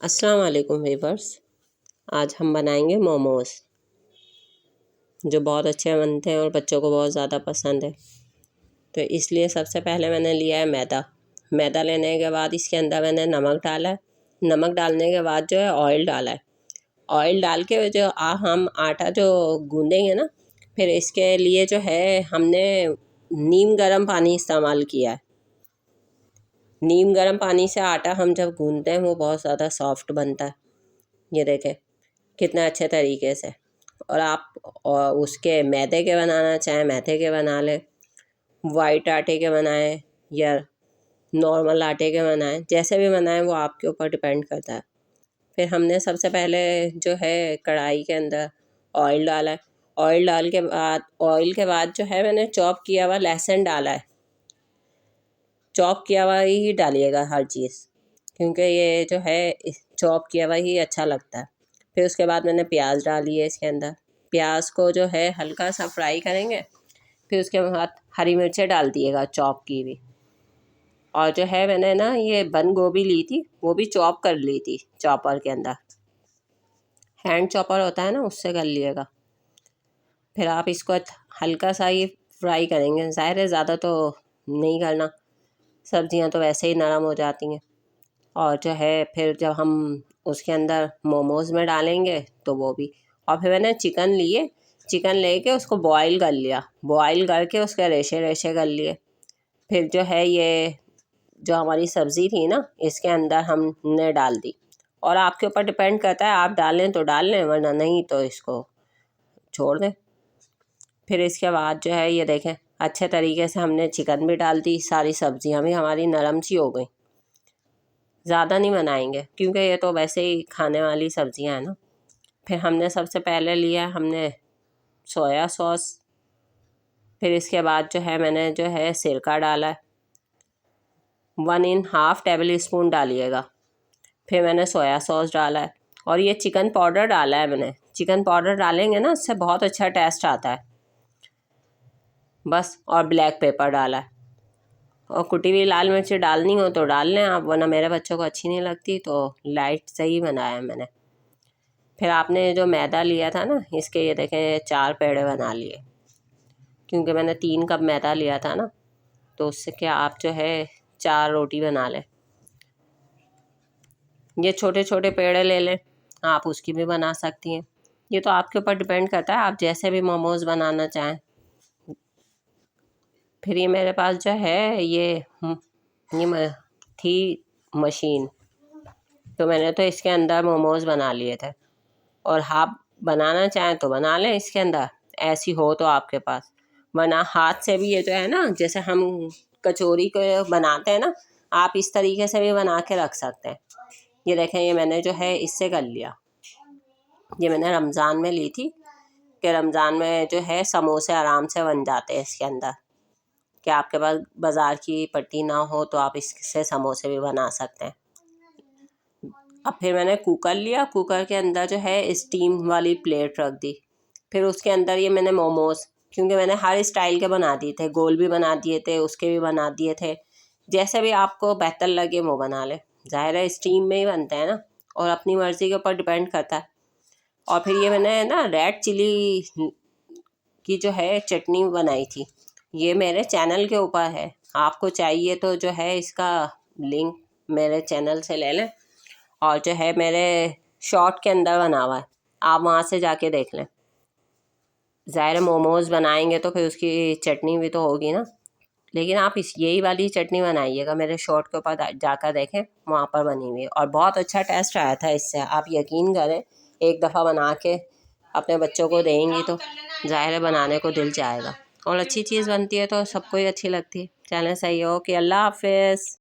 अस्सलाम वालेकुम वीवर्स। आज हम बनाएंगे मोमोज़ जो बहुत अच्छे बनते हैं और बच्चों को बहुत ज़्यादा पसंद है। तो इसलिए सबसे पहले मैंने लिया है मैदा। मैदा लेने के बाद इसके अंदर मैंने नमक डाला है। नमक डालने के बाद जो है ऑयल डाला है। ऑयल डाल के जो हम आटा जो गूँदेंगे ना, फिर इसके लिए जो है हमने नीम गर्म पानी इस्तेमाल किया है। नीम गर्म पानी से आटा हम जब गूँधते हैं वो बहुत ज़्यादा सॉफ्ट बनता है। ये देखें कितना अच्छे तरीके से। और आप उसके मैदे के बनाना चाहें मैदे के बना लें, वाइट आटे के बनाएं या नॉर्मल आटे के बनाएं, जैसे भी बनाएं वो आपके ऊपर डिपेंड करता है। फिर हमने सबसे पहले जो है कढ़ाई के अंदर ऑयल डाला है। ऑयल के बाद जो है मैंने चॉप किया हुआ लहसुन डाला है। चॉप किया हुआ ही डालिएगा हर चीज़, क्योंकि ये जो है चॉप किया हुआ ही अच्छा लगता है। फिर उसके बाद मैंने प्याज डाली है इसके अंदर। प्याज को जो है हल्का सा फ्राई करेंगे। फिर उसके बाद हरी मिर्चें डाल दिएगा चॉप की हुई। और जो है मैंने ना ये बंद गोभी ली थी, वो भी चॉप कर ली थी चॉपर के अंदर। हैंड चॉपर होता है ना, उससे कर लिएगा। फिर आप इसको हल्का सा ही फ्राई करेंगे। ज़ाहिर है ज़्यादा तो नहीं करना, सब्जियां तो वैसे ही नरम हो जाती हैं। और जो है फिर जब हम उसके अंदर मोमोज़ में डालेंगे तो वो भी। और फिर मैंने चिकन लेके उसको बॉईल कर लिया। बॉईल करके उसके रेशे रेशे कर लिए। फिर जो है ये जो हमारी सब्ज़ी थी ना, इसके अंदर हमने डाल दी। और आपके ऊपर डिपेंड करता है, आप डालें तो डाल लें, वरना नहीं तो इसको छोड़ दें। फिर इसके बाद जो है ये देखें अच्छे तरीके से हमने चिकन भी डाल दी, सारी सब्जियां भी हमारी नरम सी हो गई। ज़्यादा नहीं बनाएंगे क्योंकि ये तो वैसे ही खाने वाली सब्जियां हैं ना। फिर हमने सबसे पहले लिया हमने सोया सॉस। फिर इसके बाद जो है मैंने जो है सिरका डाला है, 1½ टेबल स्पून डालिएगा। फिर मैंने सोया सॉस डाला है और ये चिकन पाउडर डाला है मैंने। चिकन पाउडर डालेंगे ना, उससे बहुत अच्छा टेस्ट आता है बस। और ब्लैक पेपर डाला है। और कुटी हुई लाल मिर्ची डालनी हो तो डाल लें आप, वरना मेरे बच्चों को अच्छी नहीं लगती, तो लाइट से ही बनाया मैंने। फिर आपने जो मैदा लिया था ना, इसके ये देखें 4 पेड़े बना लिए, क्योंकि मैंने 3 कप मैदा लिया था ना, तो उससे क्या आप जो है 4 रोटी बना लें। ये छोटे छोटे पेड़े ले लें, आप उसकी भी बना सकती हैं। ये तो आपके ऊपर डिपेंड करता है, आप जैसे भी मोमोज़ बनाना चाहें। फिर ये मेरे पास जो है ये थी मशीन, तो मैंने तो इसके अंदर मोमोज़ बना लिए थे। और आप बनाना चाहें तो बना लें इसके अंदर, ऐसी हो तो आपके पास। वरना हाथ से भी ये जो है ना, जैसे हम कचौरी को बनाते हैं ना, आप इस तरीके से भी बना के रख सकते हैं। ये देखें ये मैंने जो है इससे कर लिया। ये मैंने रमज़ान में ली थी कि रमज़ान में जो है समोसे आराम से बन जाते हैं इसके अंदर, कि आपके पास बाज़ार की पट्टी ना हो तो आप इससे समोसे भी बना सकते हैं। अब फिर मैंने कुकर लिया। कुकर के अंदर जो है स्टीम वाली प्लेट रख दी। फिर उसके अंदर ये मैंने मोमोज़, क्योंकि मैंने हर स्टाइल के बना दिए थे, गोल भी बना दिए थे, उसके भी बना दिए थे, जैसे भी आपको बेहतर लगे वो बना लें। ज़ाहिर है स्टीम में ही बनते हैं ना, और अपनी मर्ज़ी के ऊपर डिपेंड करता है। और फिर ये मैंने ना रेड चिली की जो है चटनी बनाई थी। ये मेरे चैनल के ऊपर है, आपको चाहिए तो जो है इसका लिंक मेरे चैनल से ले लें। और जो है मेरे शॉर्ट के अंदर बना हुआ है, आप वहाँ से जाके देख लें। ज़ाहिर मोमोज़ बनाएंगे तो फिर उसकी चटनी भी तो होगी ना, लेकिन आप यही वाली चटनी बनाइएगा। मेरे शॉर्ट के ऊपर जाकर देखें, वहाँ पर बनी हुई है और बहुत अच्छा टेस्ट आया था इससे। आप यकीन करें, एक दफ़ा बना के अपने बच्चों को देंगी तो ज़ाहिर है बनाने को दिल चाहेगा। और अच्छी चीज़ बनती है तो सबको ही अच्छी लगती है। चलें, सही हो कि अल्लाह हाफ़िज़।